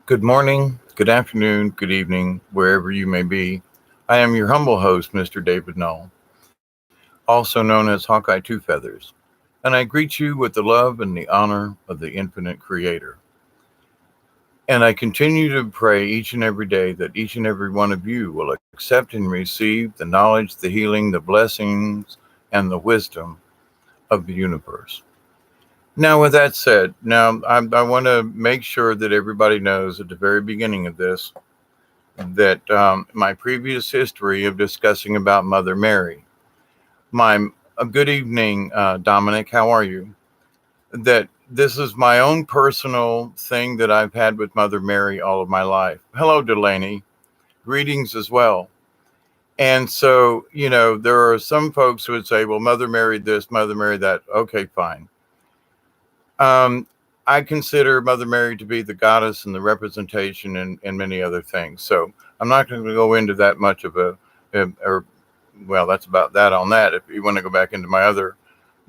Good morning, good afternoon, good evening, wherever you may be. I am your humble host, Mr. David Null, also known as Hawkeye Two Feathers, and I greet you with the love and the honor of the infinite Creator. And I continue to pray each and every day that each and every one of you will accept and receive the knowledge, the healing, the blessings, and the wisdom of the universe. Now, with that said, I want to make sure that everybody knows at the very beginning of this that my previous history of discussing about Mother Mary. My good evening, Dominic. How are you? That this is my own personal thing that I've had with Mother Mary all of my life. Hello, Delaney. Greetings as well. And so, there are some folks who would say, well, Mother Mary this, Mother Mary that. Okay, fine. Um, I consider Mother Mary to be the goddess and the representation and many other things. So I'm not going to go into that much of or well, that's about that on that. If you want to go back into my other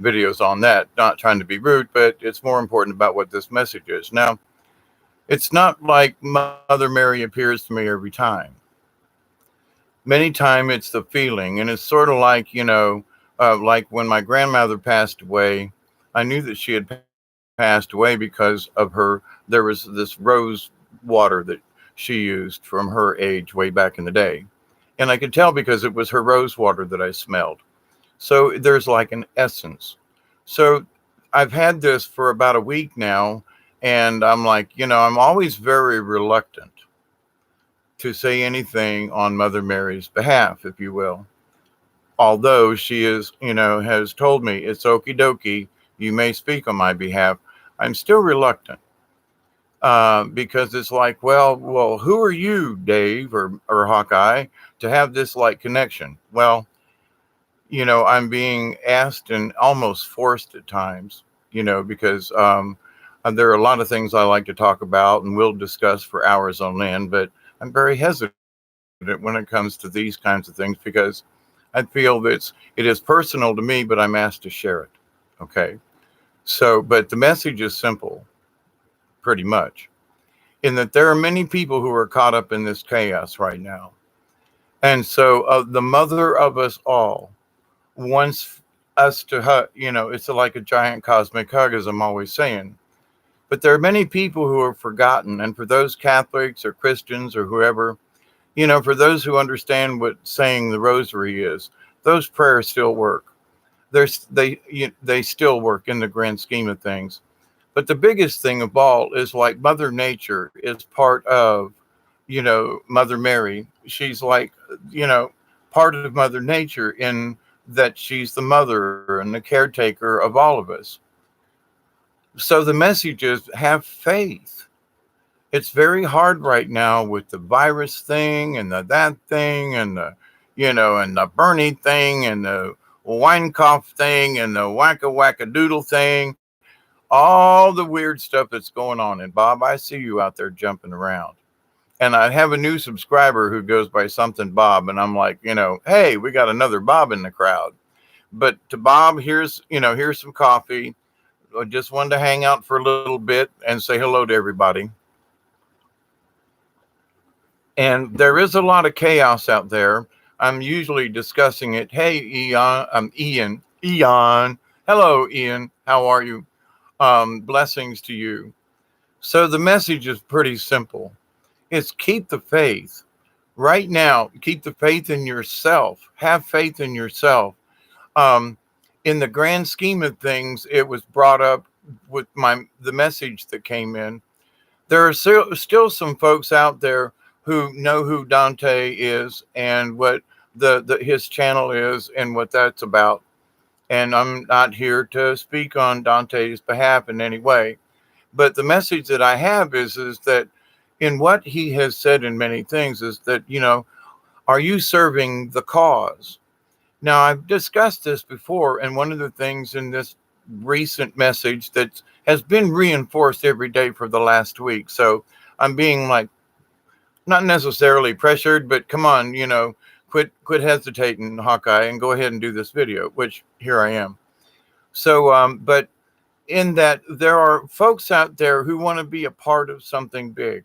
videos on that, not trying to be rude, but it's more important about what this message is. Now, it's not like Mother Mary appears to me every time. Many times it's the feeling, and it's sort of like, like when my grandmother passed away, I knew that she had passed away because of there was this rose water that she used from her age way back in the day. And I could tell because it was her rose water that I smelled. So there's like an essence. So I've had this for about a week now, and I'm like, I'm always very reluctant to say anything on Mother Mary's behalf, if you will. Although she is, has told me it's okie dokie, you may speak on my behalf. I'm still reluctant because it's like, well, who are you, Dave or Hawkeye, to have this like connection? Well, I'm being asked and almost forced at times, because there are a lot of things I like to talk about and we'll discuss for hours on end, but I'm very hesitant when it comes to these kinds of things because I feel that it is personal to me, but I'm asked to share it. Okay. So, but the message is simple, pretty much, in that there are many people who are caught up in this chaos right now. And so, the mother of us all wants us to hug, it's like a giant cosmic hug, as I'm always saying. But there are many people who are forgotten. And for those Catholics or Christians or whoever, for those who understand what saying the rosary is, those prayers still work. They still work in the grand scheme of things. But the biggest thing of all is like Mother Nature is part of, Mother Mary. She's like, part of Mother Nature in that she's the mother and the caretaker of all of us. So the message is have faith. It's very hard right now with the virus thing and the that thing and and the Bernie thing and the Weinkauf thing and the wacka doodle thing, all the weird stuff that's going on. And Bob, I see you out there jumping around. And I have a new subscriber who goes by something Bob, and I'm like, hey, we got another Bob in the crowd. But to Bob, here's some coffee. I just wanted to hang out for a little bit and say hello to everybody. And there is a lot of chaos out there. I'm usually discussing it. Hey, Ian, Ian. Hello, Ian. How are you? Blessings to you. So the message is pretty simple. It's keep the faith. Right now, keep the faith in yourself. Have faith in yourself. Um, in the grand scheme of things, it was brought up with the message that came in. There are still some folks out there who know who Dante is and what his channel is and what that's about. And I'm not here to speak on Dante's behalf in any way. But the message that I have is that in what he has said in many things is that, are you serving the cause? Now, I've discussed this before, and one of the things in this recent message that has been reinforced every day for the last week. So I'm being like, not necessarily pressured, but come on, quit hesitating, Hawkeye, and go ahead and do this video, which here I am. So, but in that there are folks out there who want to be a part of something big.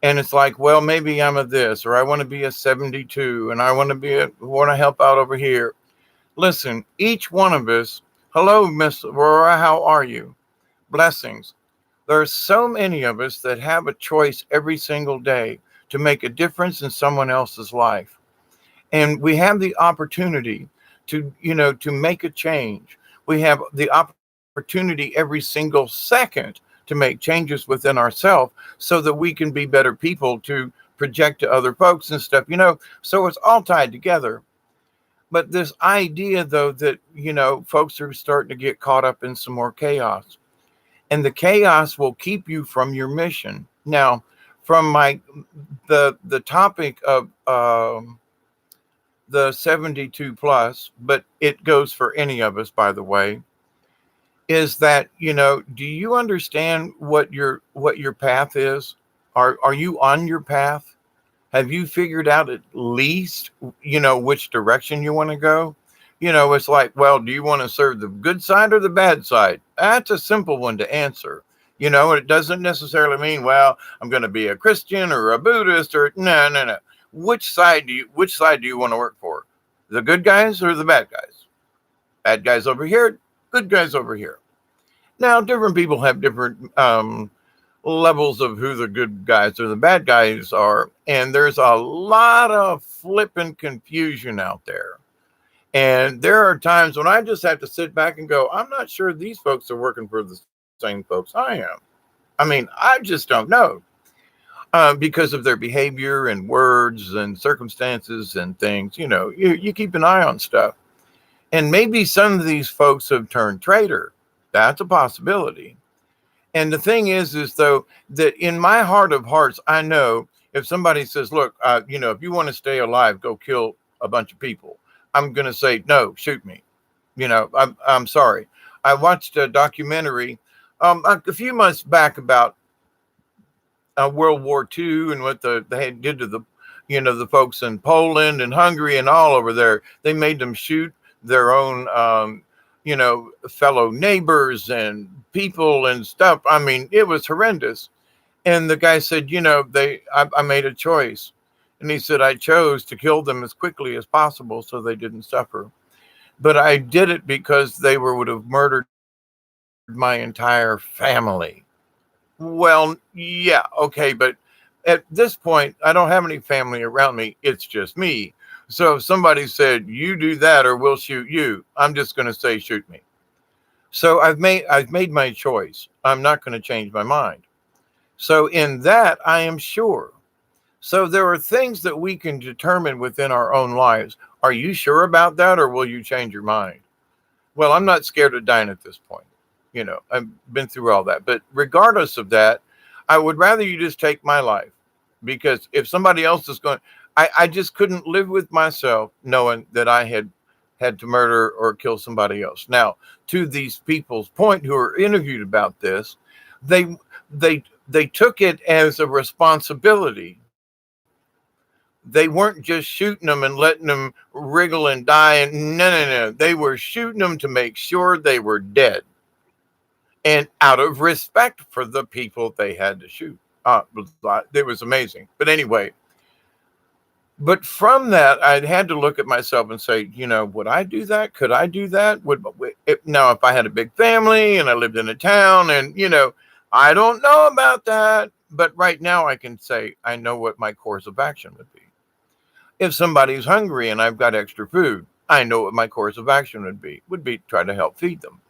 And it's like, well, maybe I'm a this, or I want to be a 72, and I want to help out over here. Listen, each one of us, hello, Miss Aurora, how are you? Blessings. There are so many of us that have a choice every single day to make a difference in someone else's life. And we have the opportunity to make a change. We have the opportunity every single second to make changes within ourselves so that we can be better people to project to other folks and stuff. So it's all tied together. But this idea, though, that, folks are starting to get caught up in some more chaos, and the chaos will keep you from your mission. Now, from the topic of the 72 plus, but it goes for any of us, by the way, is that, do you understand what your path is? Are you on your path? Have you figured out at least, which direction you want to go? It's like, well, do you want to serve the good side or the bad side? That's a simple one to answer. It doesn't necessarily mean, well, I'm going to be a Christian or a Buddhist or no. Which side do you want to work for? The good guys or the bad guys? Bad guys over here, good guys over here. Now, different people have different levels of who the good guys or the bad guys are. And there's a lot of flipping confusion out there. And there are times when I just have to sit back and go, I'm not sure these folks are working for the same folks I am. I mean, I just don't know. Because of their behavior and words and circumstances and things, you keep an eye on stuff. And maybe some of these folks have turned traitor. That's a possibility. And the thing is though, that in my heart of hearts, I know if somebody says, look, if you want to stay alive, go kill a bunch of people, I'm going to say, no, shoot me. I'm sorry. I watched a documentary a few months back about World War II and what they did to the folks in Poland and Hungary and all over there. They made them shoot their own, fellow neighbors and people and stuff. I mean, it was horrendous. And the guy said, I made a choice. And he said, I chose to kill them as quickly as possible so they didn't suffer. But I did it because they would have murdered my entire family. Well, yeah, okay, but at this point, I don't have any family around me. It's just me. So if somebody said, you do that or we'll shoot you, I'm just going to say, shoot me. So I've made my choice. I'm not going to change my mind. So in that, I am sure. So there are things that we can determine within our own lives. Are you sure about that, or will you change your mind? Well, I'm not scared of dying at this point. I've been through all that. But regardless of that, I would rather you just take my life, because if somebody else is going, I just couldn't live with myself knowing that I had to murder or kill somebody else. Now, to these people's point who are interviewed about this, they took it as a responsibility. They weren't just shooting them and letting them wriggle and die. And no. They were shooting them to make sure they were dead. And out of respect for the people they had to shoot. It was amazing. But anyway, but from that, I had to look at myself and say, would I do that? Could I do that? Now, if I had a big family and I lived in a town and, I don't know about that. But right now I can say I know what my course of action would be. If somebody's hungry and I've got extra food, I know what my course of action would be try to help feed them.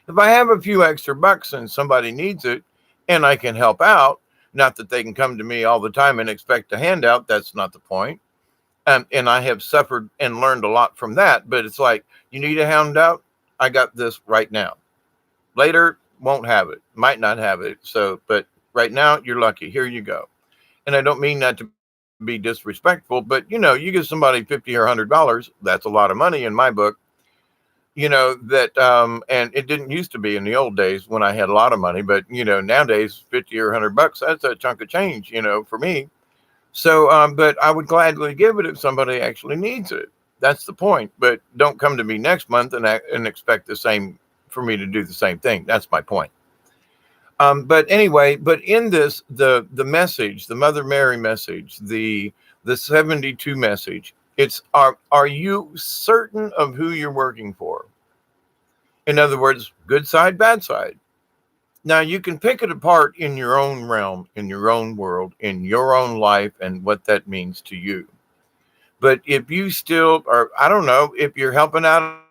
If I have a few extra bucks and somebody needs it and I can help out, not that they can come to me all the time and expect a handout. That's not the point. And I have suffered and learned a lot from that. But it's like, you need a handout? I got this right now. Later, won't have it. Might not have it. But right now, you're lucky. Here you go. And I don't mean that to be disrespectful, but, you give somebody $50 or $100, that's a lot of money in my book. And it didn't used to be in the old days when I had a lot of money, but, nowadays, 50 or $100, that's a chunk of change, for me. So, but I would gladly give it if somebody actually needs it. That's the point. But don't come to me next month and expect the same for me to do the same thing. That's my point. But anyway, but in this, the message, the Mother Mary message, the 72 message, it's are you certain of who you're working for? In other words, good side, bad side. Now you can pick it apart in your own realm, in your own world, in your own life, and what that means to you. But if you still are, I don't know, if you're helping out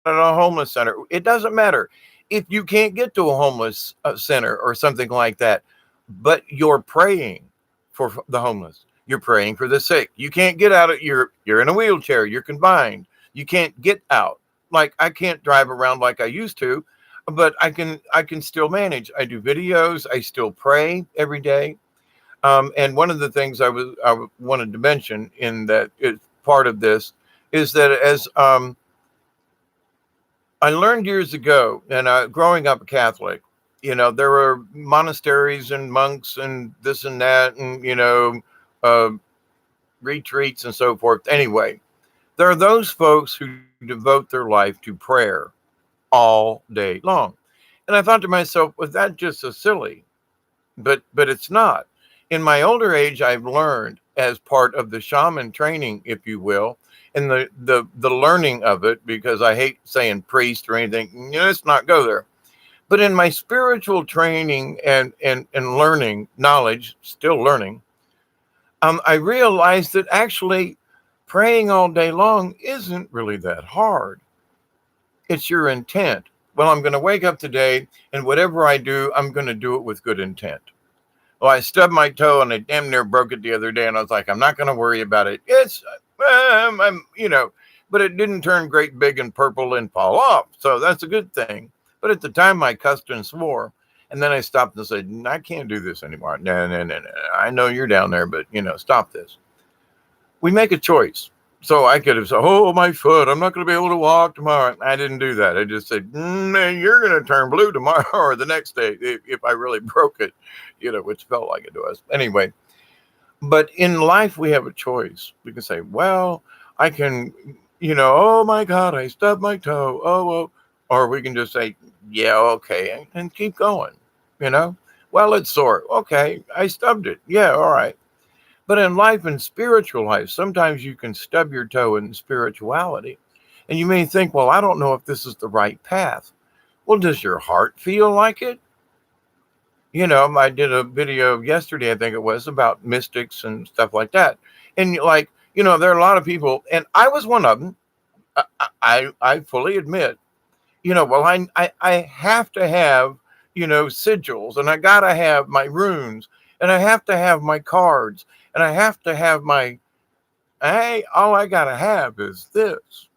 at a homeless center, it doesn't matter. If you can't get to a homeless center or something like that, but you're praying for the homeless, you're praying for the sick. You can't get out of you're in a wheelchair, you're confined. You can't get out. Like I can't drive around like I used to, but I can still manage. I do videos, I still pray every day. And one of the things I wanted to mention in that is part of this is that as I learned years ago, and growing up a Catholic, there were monasteries and monks and this and that, and uh, retreats and so forth. Anyway, there are those folks who devote their life to prayer all day long, and I thought to myself, was that just so silly? But it's not. In my older age, I've learned as part of the shaman training, if you will, and the learning of it, because I hate saying priest or anything. Let's not go there. But in my spiritual training and learning knowledge, still learning, I realized that actually praying all day long isn't really that hard. It's your intent. Well, I'm going to wake up today, and whatever I do, I'm going to do it with good intent. Well, I stubbed my toe and I damn near broke it the other day, and I was like, I'm not going to worry about it. But it didn't turn great big and purple and fall off. So that's a good thing. But at the time, I cussed and swore. And then I stopped and said, I can't do this anymore. No. I know you're down there, but, stop this. We make a choice. So I could have said, oh, my foot, I'm not going to be able to walk tomorrow. I didn't do that. I just said, you're going to turn blue tomorrow or the next day if I really broke it, which felt like it to us. Anyway, but in life, we have a choice. We can say, well, I can, oh, my God, I stubbed my toe. Oh, well. Or we can just say, yeah, okay, and keep going, Well, it's sore. Okay, I stubbed it. Yeah, all right. But in life and spiritual life, sometimes you can stub your toe in spirituality. And you may think, well, I don't know if this is the right path. Well, does your heart feel like it? I did a video yesterday, I think it was, about mystics and stuff like that. And there are a lot of people, and I was one of them. I fully admit, well, I have to have, sigils, and I got to have my runes, and I have to have my cards, and I have to have all I got to have is this.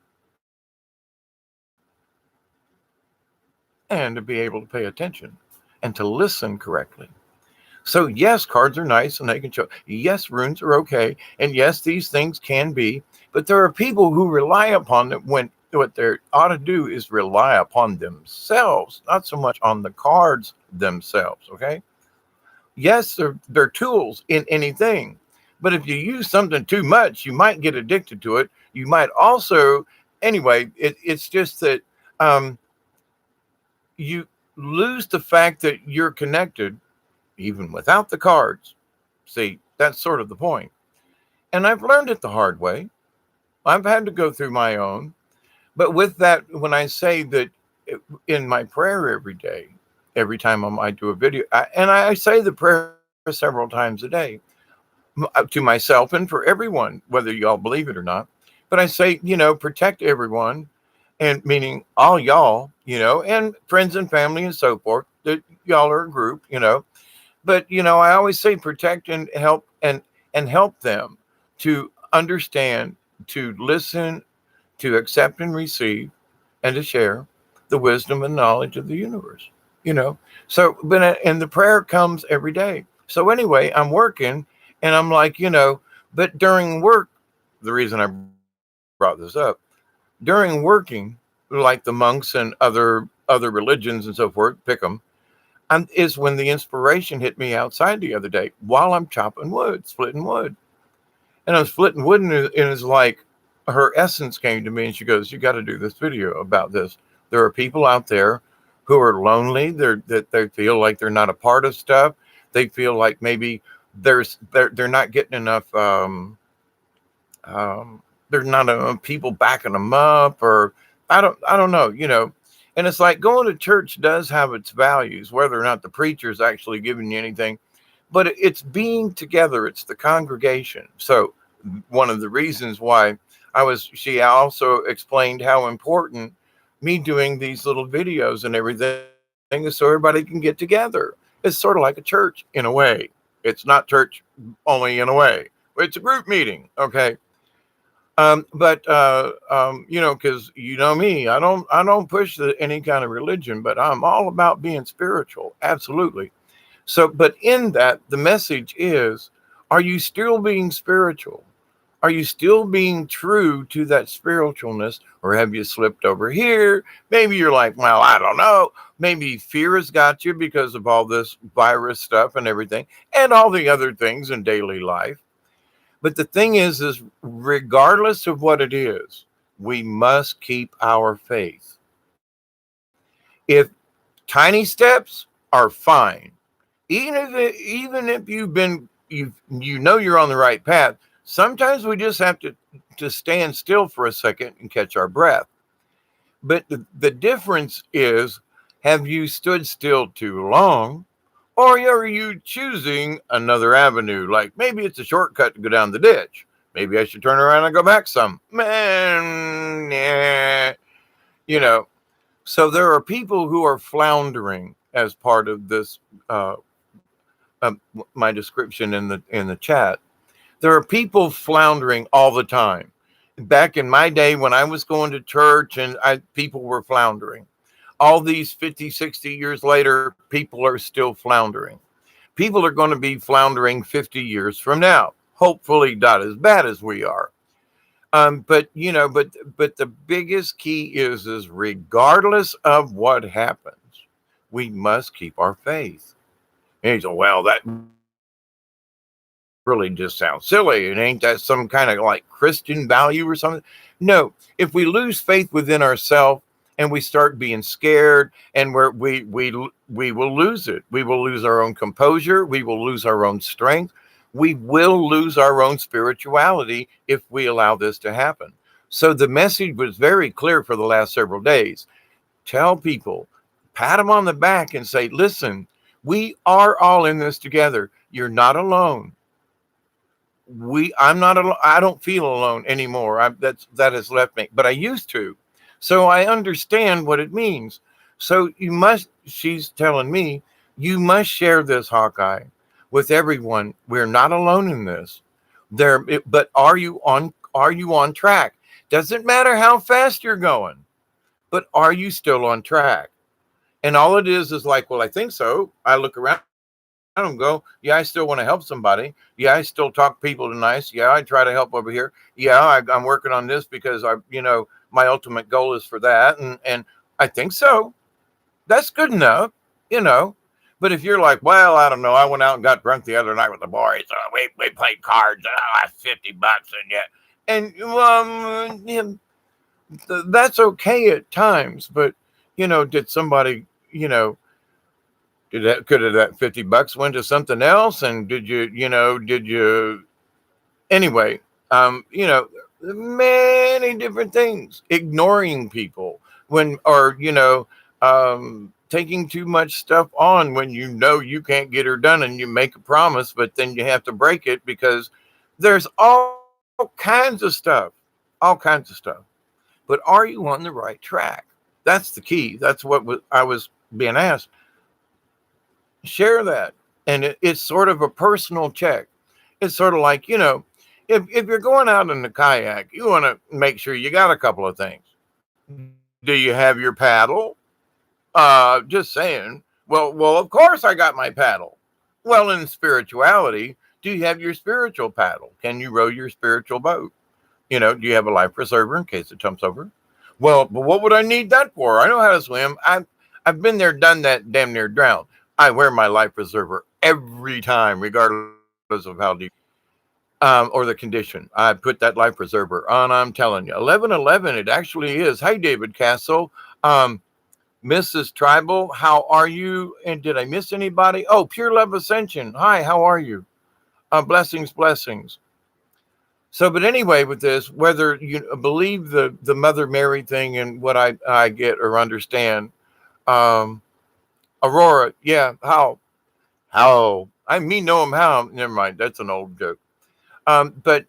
And to be able to pay attention and to listen correctly. So yes, cards are nice and they can show. Yes, runes are okay. And yes, these things can be, but there are people who rely upon them when what they ought to do is rely upon themselves, not so much on the cards themselves. Okay. Yes, they're tools in anything. But if you use something too much, you might get addicted to it. You might also, anyway, it's just that you lose the fact that you're connected even without the cards. See, that's sort of the point. And I've learned it the hard way. I've had to go through my own. But with that, when I say that in my prayer every day, every time I do a video, I say the prayer several times a day to myself and for everyone, whether y'all believe it or not. But I say, protect everyone, and meaning all y'all, and friends and family and so forth, that y'all are a group, But, I always say protect and help and help them to understand, to listen, to accept and receive, and to share the wisdom and knowledge of the universe, So, and the prayer comes every day. So anyway, I'm working and I'm like, but during work, the reason I brought this up, during working, like the monks and other religions and so forth, pick them, is when the inspiration hit me outside the other day while I'm chopping wood, splitting wood. And I was splitting wood, and it's like her essence came to me and she goes, you got to do this video about this. There are people out there who are lonely. That they feel like they're not a part of stuff. They feel like maybe they're not getting enough. There's not enough people backing them up, or I don't know. And it's like going to church does have its values, whether or not the preacher's actually giving you anything, but it's being together. It's the congregation. So one of the reasons why she also explained how important me doing these little videos and everything is so everybody can get together. It's sort of like a church in a way. It's not church only in a way. It's a group meeting. Okay. Because me, I don't push any kind of religion, but I'm all about being spiritual. Absolutely. So, but in that, the message is, are you still being spiritual? Are you still being true to that spiritualness, or have you slipped over here? Maybe you're like, well, I don't know. Maybe fear has got you because of all this virus stuff and everything, and all the other things in daily life. But the thing is regardless of what it is, we must keep our faith. If tiny steps are fine, even if you're on the right path, sometimes we just have to stand still for a second and catch our breath. But the difference is, have you stood still too long? Or are you choosing another avenue? Like maybe it's a shortcut to go down the ditch. Maybe I should turn around and go back some. Man, yeah. So there are people who are floundering as part of this, my description in the chat. There are people floundering all the time. Back in my day when I was going to church and people were floundering. All these 50, 60 years later, people are still floundering. People are going to be floundering 50 years from now. Hopefully not as bad as we are. But the biggest key is regardless of what happens, we must keep our faith. And he said, well, that really just sounds silly. And ain't that some kind of like Christian value or something? No, if we lose faith within ourselves, and we start being scared, and we will lose it. We will lose our own composure. We will lose our own strength. We will lose our own spirituality if we allow this to happen. So the message was very clear for the last several days. Tell people, pat them on the back and say, listen, we are all in this together. You're not alone. I'm not alone. I don't feel alone anymore. That has left me, but I used to. So I understand what it means. So she's telling me, you must share this, Hawkeye, with everyone. We're not alone in this. But are you on track? Doesn't matter how fast you're going, but are you still on track? And all it is like, well, I think so. I look around and go, yeah, I still want to help somebody. Yeah, I still talk people to nice. Yeah, I try to help over here. Yeah, I'm working on this because my ultimate goal is for that. And I think so. That's good enough, But if you're like, well, I don't know, I went out and got drunk the other night with the boys. We played cards and I have $50 and that's okay at times. But, did somebody, could that $50 went to something else? And did you anyway, many different things, ignoring people taking too much stuff on when you can't get her done, and you make a promise, but then you have to break it because there's all kinds of stuff. But are you on the right track? That's the key. That's what I was being asked. Share that. And it's sort of a personal check. It's sort of like, if you're going out in the kayak, you want to make sure you got a couple of things. Do you have your paddle? Just saying. Well, of course I got my paddle. Well, in spirituality, do you have your spiritual paddle? Can you row your spiritual boat? Do you have a life preserver in case it jumps over? Well, but what would I need that for? I know how to swim. I've been there, done that, damn near drowned. I wear my life preserver every time, regardless of how deep or the condition. I put that life preserver on. I'm telling you, 11:11. It actually is. Hi, David Castle. Mrs. Tribal, how are you? And did I miss anybody? Oh, Pure Love Ascension. Hi, how are you? Blessings, blessings. So, but anyway, with this, whether you believe the Mother Mary thing and what I get or understand, um, Aurora, yeah, how I mean know him how. Never mind, that's an old joke. But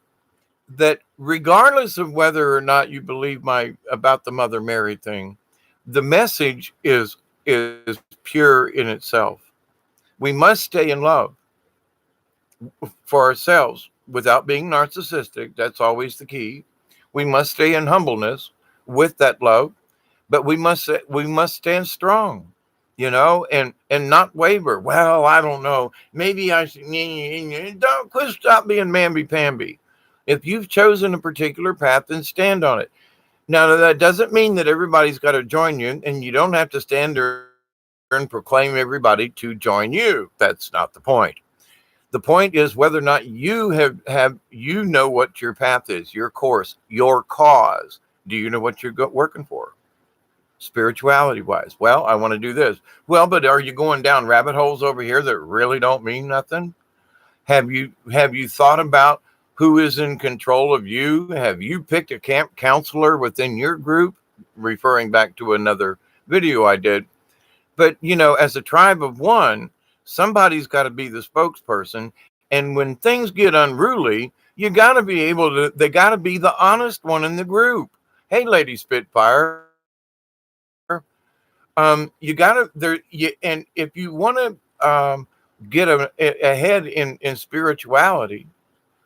that regardless of whether or not you believe my about the Mother Mary thing, the message is pure in itself. We must stay in love for ourselves without being narcissistic. That's always the key. We must stay in humbleness with that love, but we must stand strong, and not waver. Well, I don't know. Maybe I should. Don't quit. Stop being mamby-pamby. If you've chosen a particular path, then stand on it. Now, that doesn't mean that everybody's got to join you, and you don't have to stand there and proclaim everybody to join you. That's not the point. The point is whether or not you know what your path is, your course, your cause. Do you know what you're working for? Spirituality wise. Well, I want to do this. Well, but are you going down rabbit holes over here that really don't mean nothing? Have you thought about who is in control of you? Have you picked a camp counselor within your group? Referring back to another video I did. But as a tribe of one, somebody's got to be the spokesperson. And when things get unruly, you got to be able to. They got to be the honest one in the group. Hey, Lady Spitfire, you got to there. And if you want to get ahead in spirituality,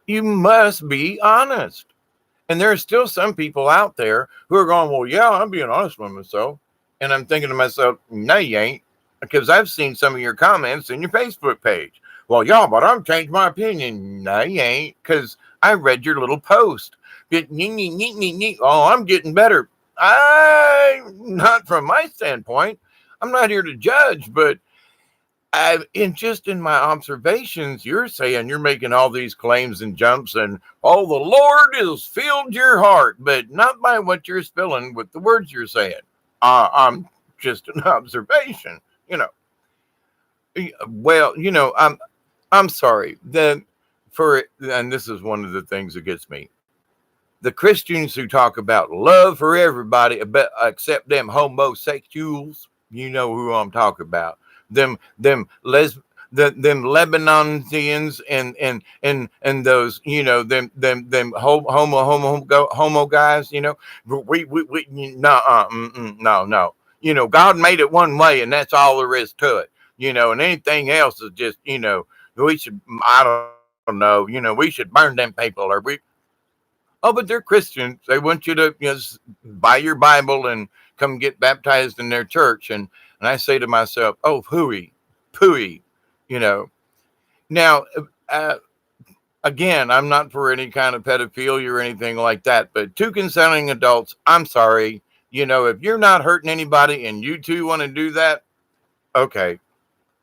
you must be honest. And there are still some people out there who are going, well, yeah, I'm being honest with myself. And I'm thinking to myself, no, you ain't. Because I've seen some of your comments in your Facebook page. Well, yeah, but I've changed my opinion. No, you ain't. Because I read your little post. Oh, I'm getting better. Not from my standpoint. I'm not here to judge, but in my observations, you're saying you're making all these claims and jumps, and oh, the Lord has filled your heart, but not by what you're spilling with the words you're saying. I'm just an observation, you know. Well, I'm sorry. And this is one of the things that gets me. The Christians who talk about love for everybody, except them homosexuals, you know who I'm talking about. Them them Lebanonians and those, them homo guys, we no. God made it one way, and that's all there is to it. And anything else is just, we should, I don't know, we should burn them people, or we. Oh, but they're Christians. They want you to buy your Bible and come get baptized in their church. And I say to myself, oh, pooey, you know. Now, uh, again, I'm not for any kind of pedophilia or anything like that, but two consenting adults, I'm sorry. If you're not hurting anybody and you two want to do that, okay.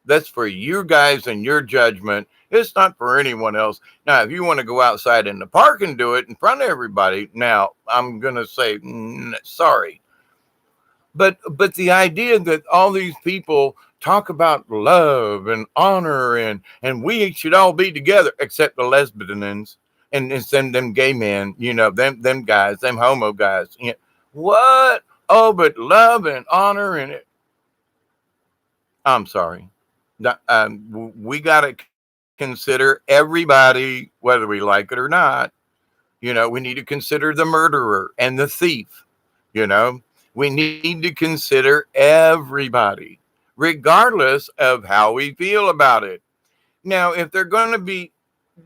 That's for you guys and your judgment. It's not for anyone else. Now, if you want to go outside in the park and do it in front of everybody, now I'm going to say sorry. But the idea that all these people talk about love and honor and we should all be together, except the lesbians and send them gay men, them guys, them homo guys. What? Oh, but love and honor and it. I'm sorry. We got to consider everybody, whether we like it or not. We need to consider the murderer and the thief. We need to consider everybody, regardless of how we feel about it. Now, if they're going to be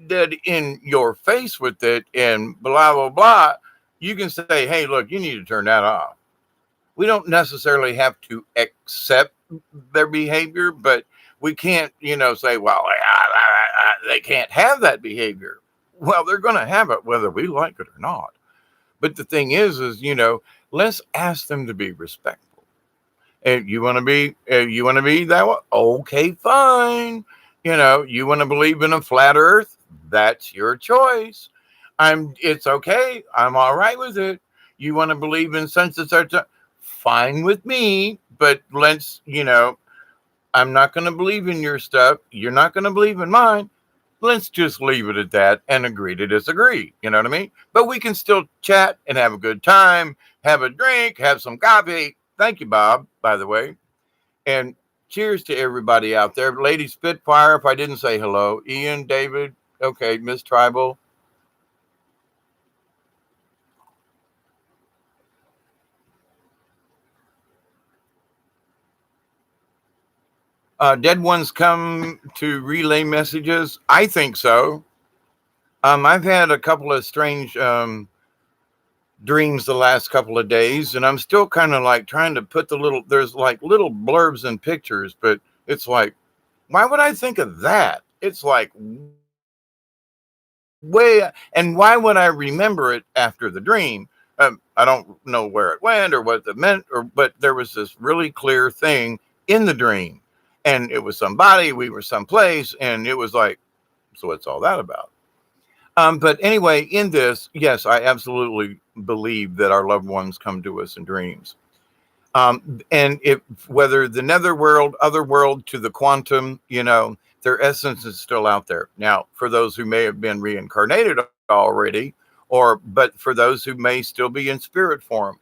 dead in your face with it and blah, blah, blah, you can say, hey, look, you need to turn that off. We don't necessarily have to accept their behavior, but we can't, say, well, they can't have that behavior. Well, they're going to have it whether we like it or not. But the thing is, let's ask them to be respectful. If you want to be that way, okay, fine. You want to believe in a flat earth, that's your choice. It's okay. I'm all right with it. You want to believe in such and such, fine with me. but let's, I'm not going to believe in your stuff. You're not going to believe in mine. Let's just leave it at that and agree to disagree. You know what I mean? But we can still chat and have a good time, have a drink, have some coffee. Thank you, Bob, by the way. And cheers to everybody out there. Lady Spitfire, if I didn't say hello. Ian, David, okay, Miss Tribal. Dead ones come to relay messages? I think so. I've had a couple of strange dreams the last couple of days, and I'm still kind of like trying to put there's like little blurbs and pictures, but it's like, why would I think of that? It's like and why would I remember it after the dream? I don't know where it went or what it meant, but there was this really clear thing in the dream, and it was somebody, we were someplace, and it was like, so what's all that about? But anyway, in this, yes, I absolutely believe that our loved ones come to us in dreams. And whether the netherworld, other world to the quantum, their essence is still out there. Now, for those who may have been reincarnated already, but for those who may still be in spirit form,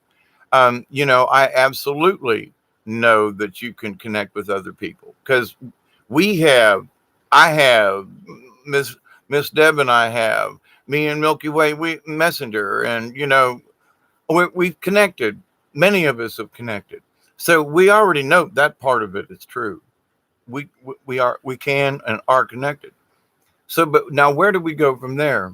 I absolutely know that you can connect with other people because I have Miss Deb and I have me and Milky Way Messenger, and we've connected. Many of us have connected, so we already know that part of it is true. We can and are connected. So, but now where do we go from there?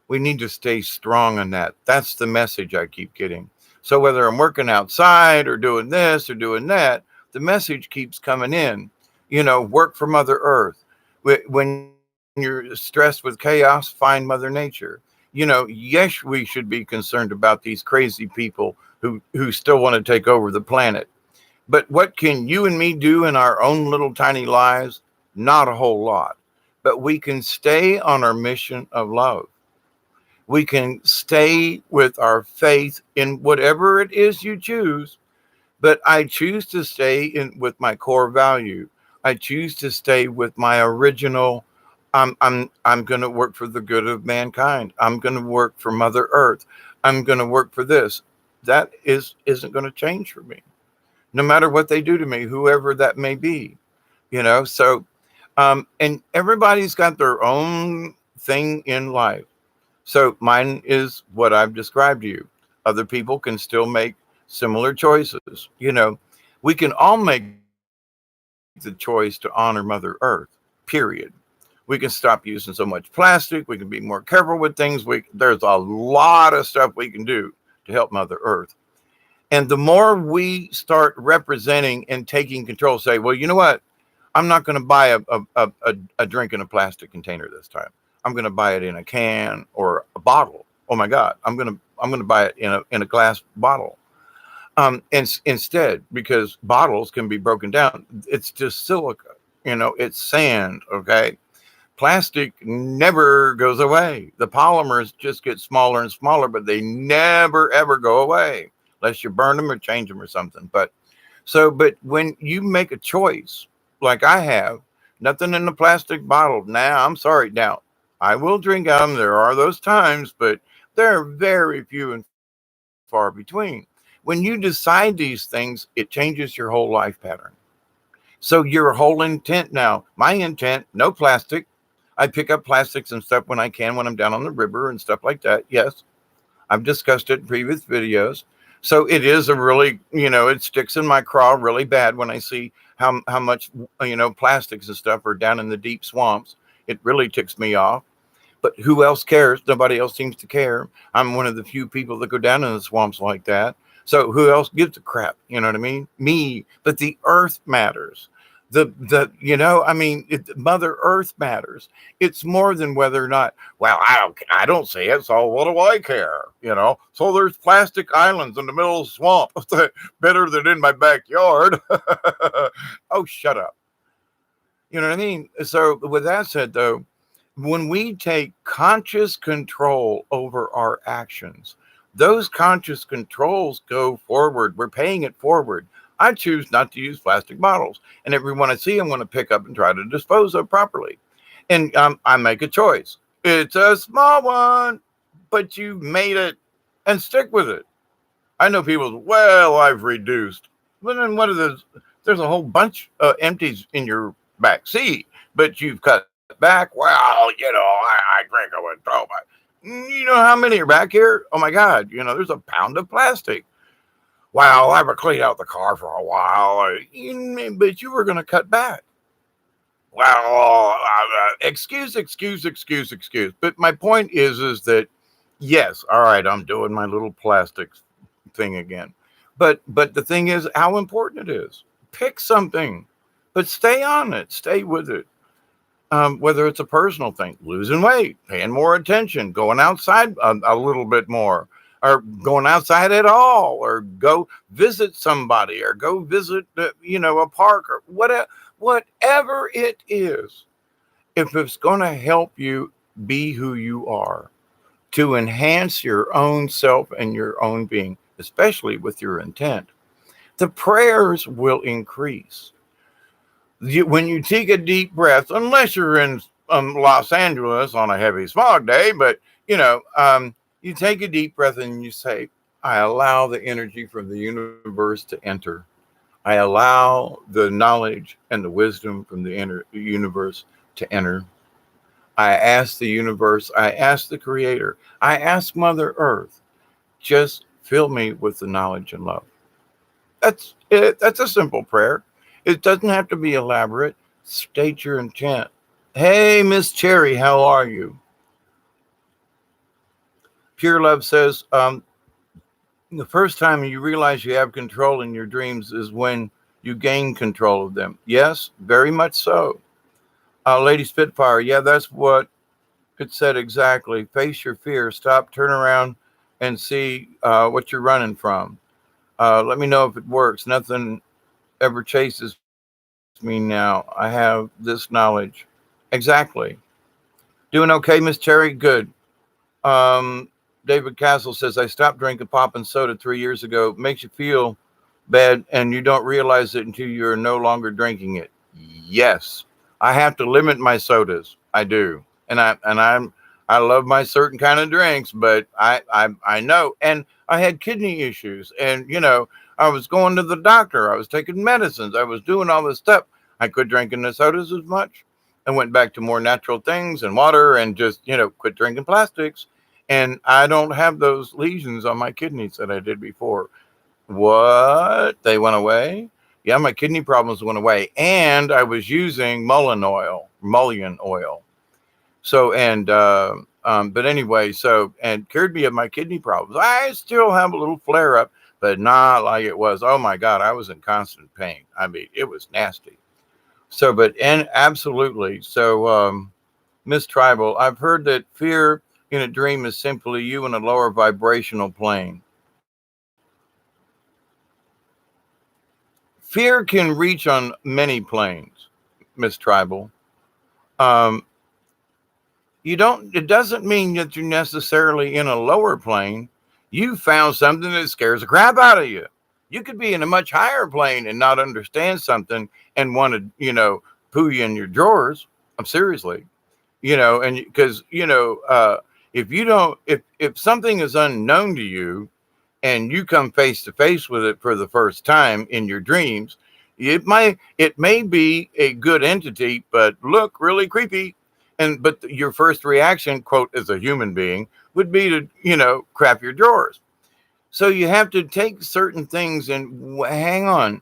We need to stay strong on that. That's the message I keep getting. So whether I'm working outside or doing this or doing that, the message keeps coming in. Work for Mother Earth. When you're stressed with chaos, find Mother Nature. Yes, we should be concerned about these crazy people who still want to take over the planet. But what can you and me do in our own little tiny lives? Not a whole lot. But we can stay on our mission of love. We can stay with our faith in whatever it is you choose. But I choose to stay with my core value. I choose to stay with my original. I'm going to work for the good of mankind. I'm going to work for Mother Earth. I'm going to work for this. That isn't going to change for me, no matter what they do to me, whoever that may be. So and everybody's got their own thing in life. So mine is what I've described to you. Other people can still make similar choices. We can all make the choice to honor Mother Earth, period. We can stop using so much plastic. We can be more careful with things. There's a lot of stuff we can do to help Mother Earth. And the more we start representing and taking control, say, well, you know what? I'm not going to buy a drink in a plastic container this time. I'm going to buy it in a can or a bottle. Oh my God, I'm going to buy it in a glass bottle. Instead, because bottles can be broken down. It's just silica, it's sand. Okay. Plastic never goes away. The polymers just get smaller and smaller, but they never, ever go away unless you burn them or change them or something. But when you make a choice, like I have, nothing in the plastic bottle. Now, I'm sorry. Now, I will drink out of them. There are those times, but they're very few and far between. When you decide these things, it changes your whole life pattern. So your whole intent now, my intent, no plastic. I pick up plastics and stuff when I can, when I'm down on the river and stuff like that. Yes, I've discussed it in previous videos. So it is a really, it sticks in my craw really bad when I see how much, plastics and stuff are down in the deep swamps. It really ticks me off. But who else cares? Nobody else seems to care. I'm one of the few people that go down in the swamps like that. So who else gives a crap? You know what I mean? Me. But the earth matters. Mother Earth matters. It's more than whether or not, well, I don't see it, so what do I care? So there's plastic islands in the middle of the swamp. Better than in my backyard. Oh, shut up. You know what I mean? So with that said, though, when we take conscious control over our actions, those conscious controls go forward. We're paying it forward. I choose not to use plastic bottles. And everyone I see, I'm going to pick up and try to dispose of properly. And I make a choice. It's a small one, but you made it, and stick with it. I know people, well, I've reduced. But then what are those? There's a whole bunch of empties in your back seat, but you've cut back. Well, I drink it with so much. You know how many are back here? Oh my God, there's a pound of plastic. Wow, I haven't cleaned out the car for a while, but you were going to cut back. Well, excuse. But my point is that yes, all right, I'm doing my little plastic thing again. But the thing is how important it is. Pick something, but stay on it, stay with it. Whether it's a personal thing, losing weight, paying more attention, going outside a little bit more, or going outside at all, or go visit somebody, or go visit, a park, or whatever it is. If it's going to help you be who you are, to enhance your own self and your own being, especially with your intent, the prayers will increase. When you take a deep breath, unless you're in Los Angeles on a heavy smog day, but you take a deep breath and you say, I allow the energy from the universe to enter. I allow the knowledge and the wisdom from the universe to enter. I ask the universe, I ask the creator, I ask Mother Earth, just fill me with the knowledge and love. That's it. That's a simple prayer. It doesn't have to be elaborate. State your intent. Hey, Miss Cherry, how are you? Pure Love says, the first time you realize you have control in your dreams is when you gain control of them. Yes, very much so. Lady Spitfire, yeah, that's what it said exactly. Face your fear. Stop, turn around, and see what you're running from. Let me know if it works. Nothing ever chases me now. I have this knowledge. Exactly. Doing okay, Miss Cherry? Good. David Castle says, I stopped drinking pop and soda 3 years ago. It makes you feel bad, and you don't realize it until you're no longer drinking it. Yes. I have to limit my sodas. I do. And I love my certain kind of drinks, but I know. And I had kidney issues, and I was going to the doctor. I was taking medicines. I was doing all this stuff. I quit drinking the sodas as much and went back to more natural things and water and just, quit drinking plastics. And I don't have those lesions on my kidneys that I did before. What? They went away? Yeah, my kidney problems went away. And I was using mullein oil. So, but anyway, and cured me of my kidney problems. I still have a little flare up, but not like it was. Oh my God, I was in constant pain. I mean, it was nasty. So, and absolutely. So, Miss Tribal, I've heard that fear in a dream is simply you in a lower vibrational plane. Fear can reach on many planes, Miss Tribal. It doesn't mean that you're necessarily in a lower plane. You found something that scares the crap out of you. You could be in a much higher plane and not understand something and want to, poo you in your drawers. I'm seriously, and because, if something is unknown to you and you come face to face with it for the first time in your dreams, it may be a good entity, but look really creepy. But your first reaction, quote, as a human being, would be to, crap your drawers. So you have to take certain things and hang on.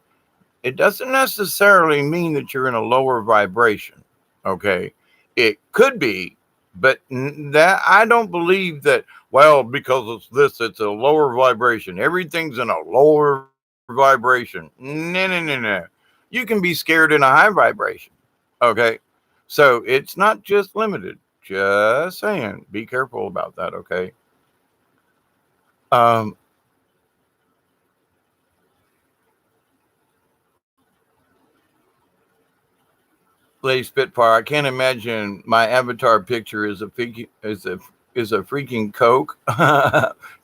It doesn't necessarily mean that you're in a lower vibration. Okay. It could be, but that I don't believe that, well, because it's a lower vibration. Everything's in a lower vibration. No. You can be scared in a high vibration. Okay. So it's not just limited. Just saying, be careful about that, okay? Lady Spitfire, I can't imagine my avatar picture is a freaking Coke.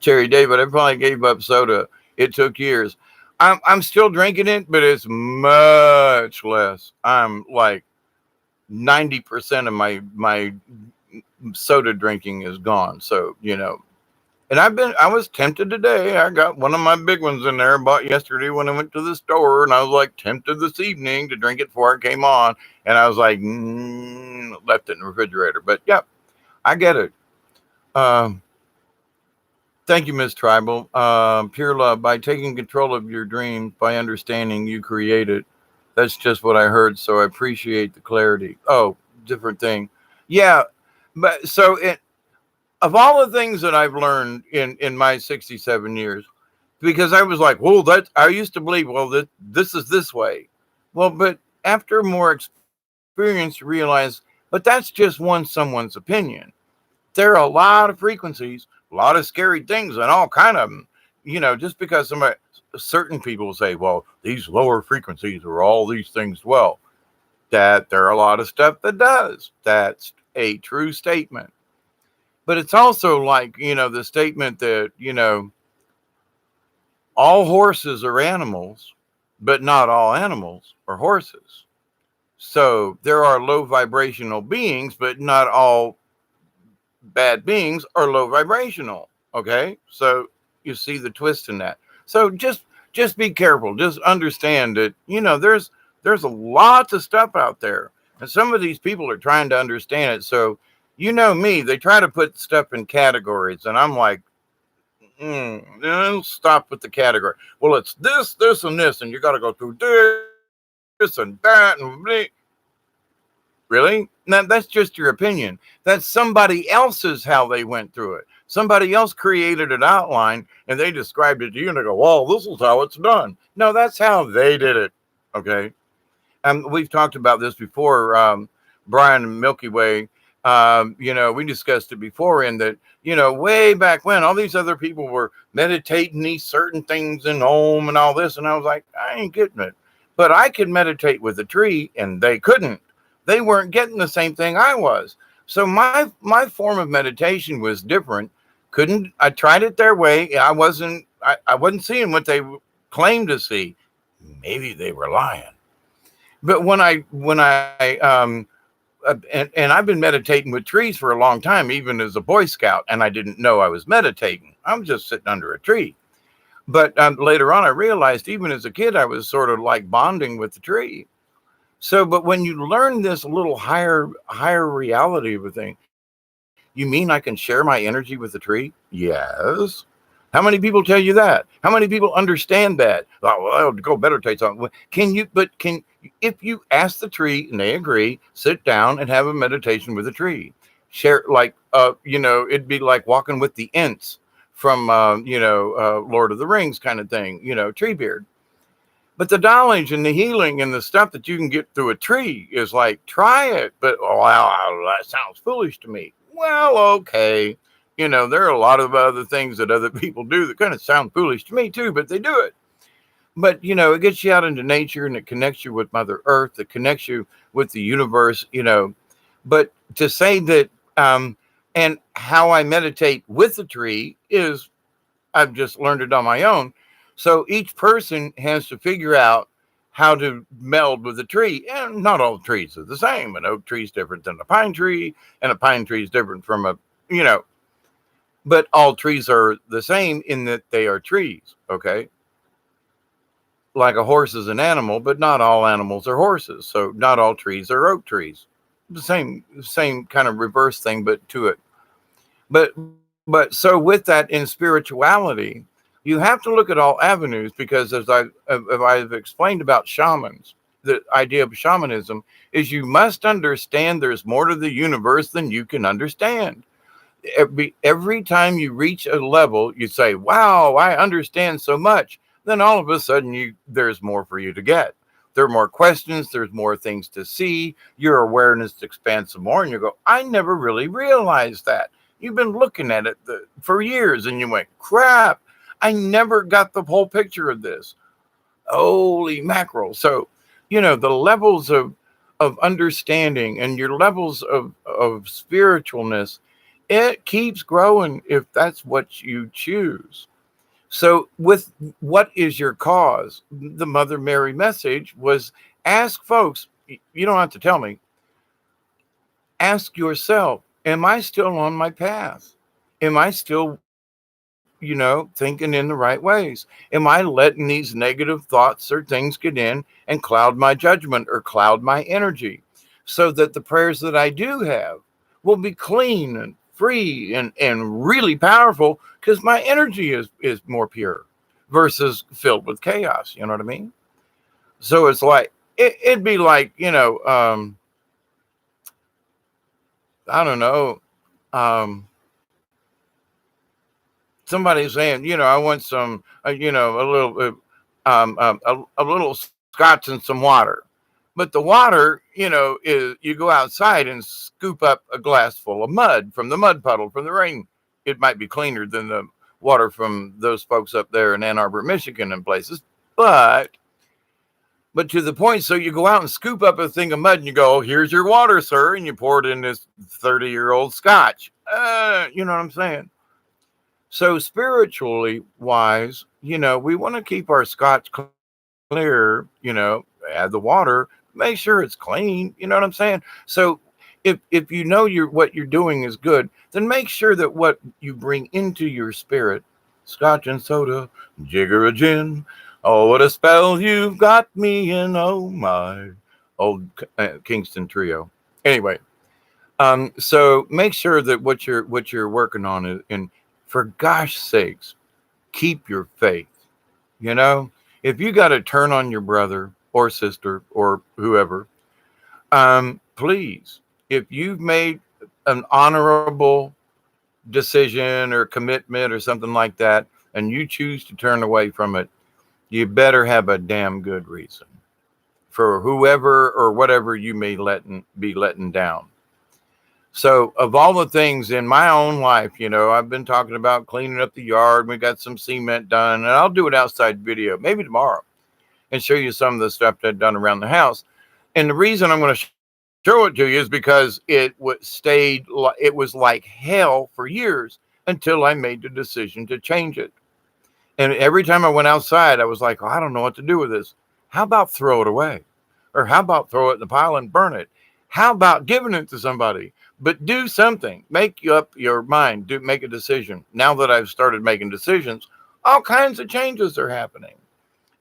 Cherry David, I probably gave up soda. It took years. I'm still drinking it, but it's much less. I'm like 90% of my soda drinking is gone. So, and I was tempted today. I got one of my big ones in there. I bought yesterday when I went to the store, and I was like tempted this evening to drink it before it came on. And I was like, left it in the refrigerator. But yeah, I get it. Um, Thank you, Miss Tribal. Pure love. By taking control of your dream, by understanding you create it. That's just what I heard. So I appreciate the clarity. Oh, different thing. Yeah. But so of all the things that I've learned in my 67 years, because I was like, well, I used to believe, well, this is this way. Well, but after more experience, you realize, but that's just someone's opinion. There are a lot of frequencies, a lot of scary things, and all kind of them. Just because certain people say, well, these lower frequencies are all these things. Well, that there are a lot of stuff that does. That's a true statement. But it's also like, the statement that, all horses are animals, but not all animals are horses. So there are low vibrational beings, but not all bad beings are low vibrational. Okay. So you see the twist in that. So just be careful. Just understand that, there's a lot of stuff out there. And some of these people are trying to understand it. So, me, they try to put stuff in categories. And I'm like, stop with the category. Well, it's this, and this, and you got to go through this and that. And really? Now, that's just your opinion. That's somebody else's how they went through it. Somebody else created an outline and they described it to you and they go, well, this is how it's done. No, that's how they did it. Okay. We've talked about this before, Brian Milky Way. We discussed it before in that, way back when all these other people were meditating these certain things in Om and all this. And I was like, I ain't getting it. But I could meditate with a tree and they couldn't. They weren't getting the same thing I was. So my form of meditation was different. I tried it their way. I wasn't seeing what they claimed to see. Maybe they were lying. But when I and I've been meditating with trees for a long time, even as a Boy Scout, and I didn't know I was meditating. I'm just sitting under a tree. But later on, I realized even as a kid, I was sort of like bonding with the tree. So, but when you learn this little higher reality of a thing, you mean I can share my energy with the tree? Yes. How many people tell you that? How many people understand that? Oh, well, I'll go meditate on. If you ask the tree and they agree, sit down and have a meditation with a tree. Share it'd be like walking with the Ents from Lord of the Rings kind of thing, Treebeard. But the knowledge and the healing and the stuff that you can get through a tree is like, try it. But, that sounds foolish to me. Well, okay. There are a lot of other things that other people do that kind of sound foolish to me too, but they do it. But, it gets you out into nature and it connects you with Mother Earth. It connects you with the universe, But to say that, and how I meditate with the tree is I've just learned it on my own. So each person has to figure out how to meld with a tree. And not all trees are the same. An oak tree is different than a pine tree, and a pine tree is different from but all trees are the same in that they are trees. Okay. Like a horse is an animal, but not all animals are horses. So not all trees are oak trees. The same kind of reverse thing, but to it. But so with that in spirituality, you have to look at all avenues because as I've explained about shamans, the idea of shamanism is you must understand there's more to the universe than you can understand. Every time you reach a level, you say, wow, I understand so much. Then all of a sudden there's more for you to get. There are more questions. There's more things to see. Your awareness expands some more. And you go, I never really realized that. You've been looking at it for years and you went, crap, I never got the whole picture of this. Holy mackerel. So, the levels of understanding and your levels of spiritualness, it keeps growing if that's what you choose. So, with what is your cause? The Mother Mary message was ask folks, you don't have to tell me, ask yourself, am I still on my path? Am I still, thinking in the right ways? Am I letting these negative thoughts or things get in and cloud my judgment or cloud my energy so that the prayers that I do have will be clean and free and really powerful because my energy is more pure versus filled with chaos. You know what I mean? So it's like, it'd be like, I don't know, um, somebody saying, I want some, a little, a little scotch and some water. But the water, is you go outside and scoop up a glass full of mud from the mud puddle from the rain. It might be cleaner than the water from those folks up there in Ann Arbor, Michigan, and places, but to the point. So you go out and scoop up a thing of mud and you go, oh, here's your water, sir, and you pour it in this 30-year-old scotch. You know what I'm saying? So spiritually wise, we want to keep our scotch clear, add the water, make sure it's clean, you know what I'm saying? So if you know what you're doing is good, then make sure that what you bring into your spirit, scotch and soda, jigger a gin, oh, what a spell you've got me in, oh my, old Kingston trio. Anyway, so make sure that what you're working on is, and for gosh sakes, keep your faith. You know, if you got to turn on your brother or sister or whoever, please, if you've made an honorable decision or commitment or something like that, and you choose to turn away from it, you better have a damn good reason for whoever or whatever you may be letting down. So, of all the things in my own life, I've been talking about cleaning up the yard. We got some cement done, and I'll do an outside video maybe tomorrow and show you some of the stuff that I've done around the house. And the reason I'm going to show it to you is because it was like hell for years until I made the decision to change it. And every time I went outside, I was like, oh, I don't know what to do with this. How about throw it away? Or how about throw it in the pile and burn it? How about giving it to somebody? But do something. Make up your mind. Make a decision. Now that I've started making decisions, all kinds of changes are happening.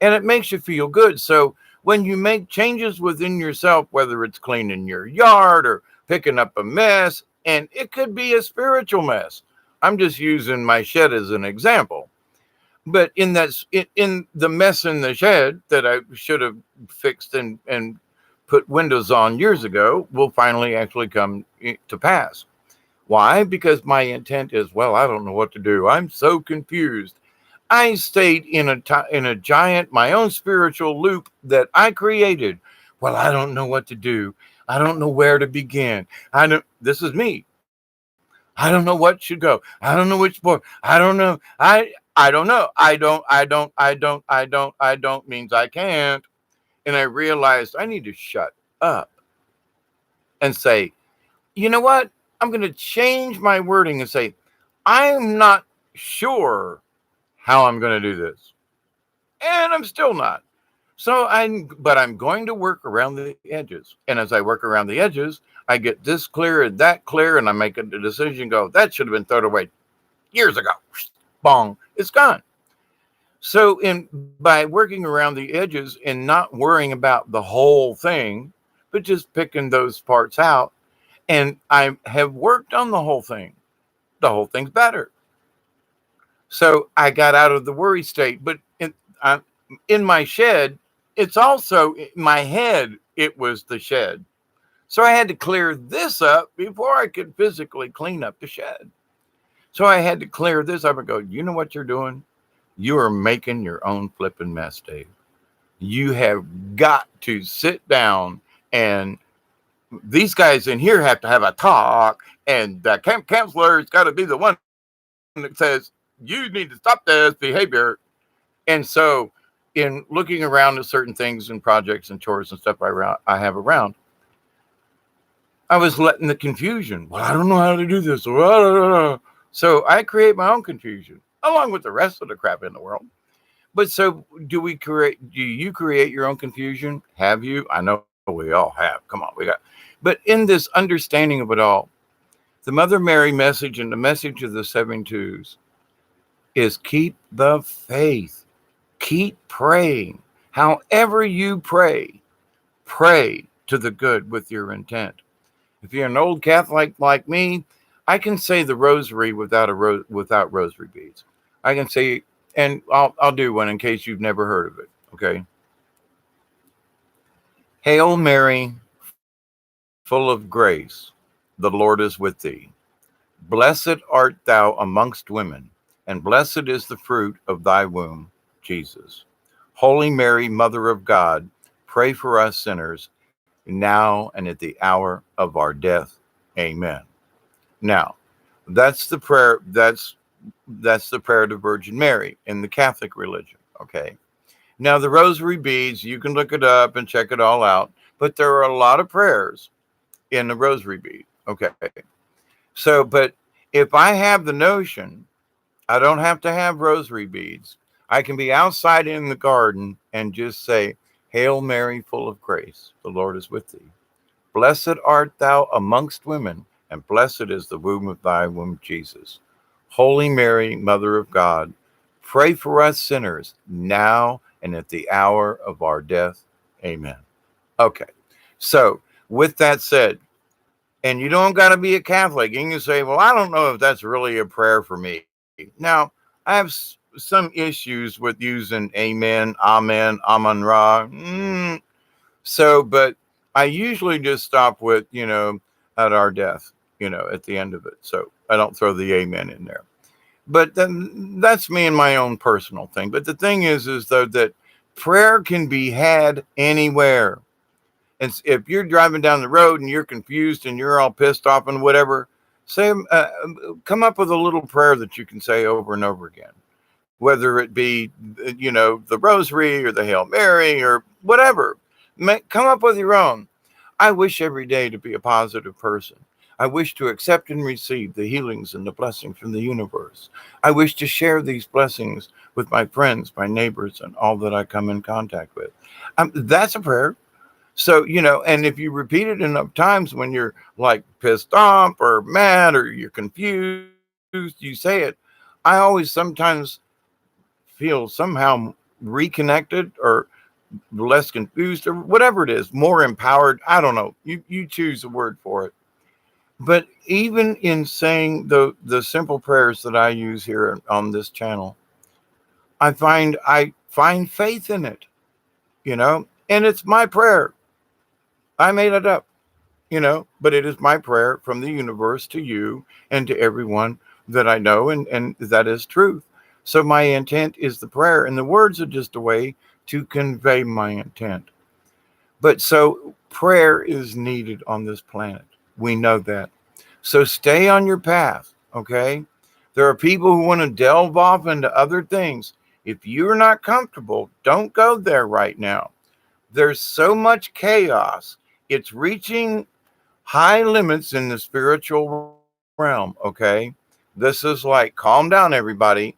And it makes you feel good. So when you make changes within yourself, whether it's cleaning your yard or picking up a mess, and it could be a spiritual mess. I'm just using my shed as an example. But in the mess in the shed that I should have fixed and put windows on years ago will finally actually come to pass. Why? Because my intent is, well, I don't know what to do. I'm so confused. I stayed in a giant, my own spiritual loop that I created. Well, I don't know what to do. I don't know where to begin. This is me. I don't know what should go. I don't know which board. I don't know. I don't know. I don't means I can't. And I realized I need to shut up and say, you know what? I'm going to change my wording and say, I'm not sure how I'm going to do this. And I'm still not. But I'm going to work around the edges. And as I work around the edges, I get this clear and that clear, and I make a decision, go, that should have been thrown away years ago. Bong, it's gone. So by working around the edges and not worrying about the whole thing, but just picking those parts out, and I have worked on the whole thing. The whole thing's better. So I got out of the worry state. But in my shed, it's also my head. It was the shed. So I had to clear this up before I could physically clean up the shed. So I had to clear this up and go, you know what you're doing? You are making your own flipping mess, Dave. You have got to sit down, and these guys in here have to have a talk, and the camp counselor has got to be the one that says, you need to stop this behavior. And so in looking around at certain things and projects and chores and stuff I have around, I was letting the confusion. Well, I don't know how to do this. So I create my own confusion. along with the rest of the crap in the world. But so do you create your own confusion? Have you? I know we all have. Come on, but in this understanding of it all, the Mother Mary message and the message of the 7 2s is keep the faith. Keep praying. However you pray, pray to the good with your intent. If you're an old Catholic like me, I can say the rosary without rosary beads. I can say, and I'll do one in case you've never heard of it. Okay. Hail Mary, full of grace, the Lord is with thee. Blessed art thou amongst women, and blessed is the fruit of thy womb, Jesus. Holy Mary, Mother of God, pray for us sinners, now and at the hour of our death. Amen. Now, that's the prayer. That's the prayer to Virgin Mary in the Catholic religion. Okay. Now, the rosary beads, you can look it up and check it all out, but there are a lot of prayers in the rosary bead. Okay. So, but if I have the notion, I don't have to have rosary beads. I can be outside in the garden and just say, Hail Mary, full of grace, the Lord is with thee. Blessed art thou amongst women, and blessed is the womb of thy womb, Jesus. Holy Mary, Mother of God, pray for us sinners, now and at the hour of our death. Amen. Okay. So, with that said, and you don't got to be a Catholic. You can say, well, I don't know if that's really a prayer for me. Now, I have some issues with using amen, amen, amen ra. So, but I usually just stop with, at our death, at the end of it. So I don't throw the amen in there. But then that's me and my own personal thing. But the thing is though, that prayer can be had anywhere. And if you're driving down the road and you're confused and you're all pissed off and whatever, come up with a little prayer that you can say over and over again, whether it be, the rosary or the Hail Mary or whatever. Come up with your own. I wish every day to be a positive person. I wish to accept and receive the healings and the blessings from the universe. I wish to share these blessings with my friends, my neighbors, and all that I come in contact with. That's a prayer. So, and if you repeat it enough times when you're like pissed off or mad or you're confused, you say it. I always sometimes feel somehow reconnected or less confused or whatever it is, more empowered. I don't know. You choose a word for it. But even in saying the simple prayers that I use here on this channel, I find faith in it, and it's my prayer. I made it up, but it is my prayer from the universe to you and to everyone that I know, and that is truth. So my intent is the prayer, and the words are just a way to convey my intent. But so prayer is needed on this planet. We know that. So stay on your path, okay? There are people who want to delve off into other things. If you're not comfortable, don't go there right now. There's so much chaos. It's reaching high limits in the spiritual realm, okay? This is like, calm down, everybody.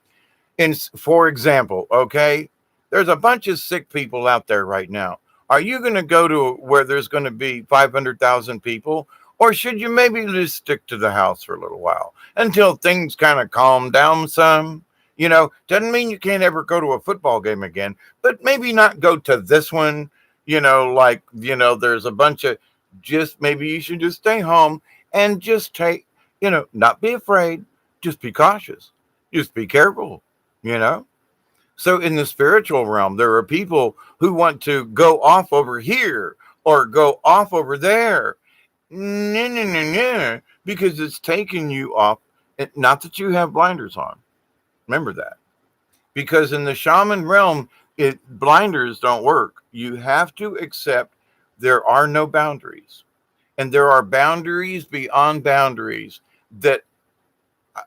For example, okay, there's a bunch of sick people out there right now. Are you going to go to where there's going to be 500,000 people? Or should you maybe just stick to the house for a little while until things kind of calm down some? Doesn't mean you can't ever go to a football game again, but maybe not go to this one. There's a bunch of, just maybe you should just stay home and just take, not be afraid, just be cautious, just be careful, So in the spiritual realm, there are people who want to go off over here or go off over there. No, because it's taking you off. Not that you have blinders on. Remember that. Because in the shaman realm, blinders don't work. You have to accept there are no boundaries. And there are boundaries beyond boundaries that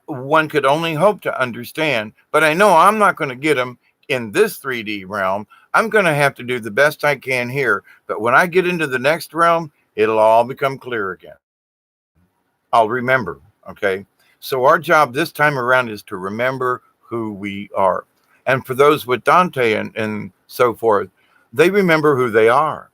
one could only hope to understand. But I know I'm not going to get them in this 3D realm. I'm going to have to do the best I can here. But when I get into the next realm, it'll all become clear again. I'll remember, okay? So our job this time around is to remember who we are. And for those with Dante and so forth, they remember who they are.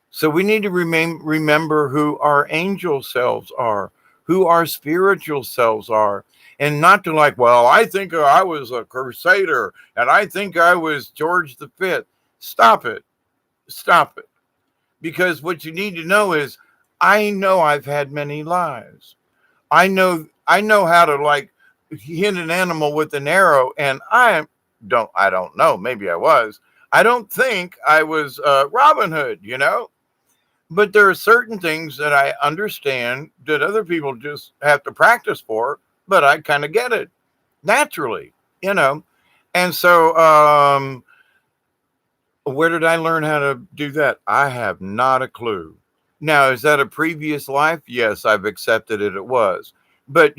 So we need to remember who our angel selves are, who our spiritual selves are, and not to like, well, I think I was a crusader and I think I was George V. Stop it. Stop it. Because what you need to know is, I know I've had many lives. I know how to like hit an animal with an arrow, and I don't know. Maybe I was. I don't think I was Robin Hood, But there are certain things that I understand that other people just have to practice for, but I kind of get it naturally. And so, where did I learn how to do that? I have not a clue. Now, is that a previous life? Yes, I've accepted it. It was. But,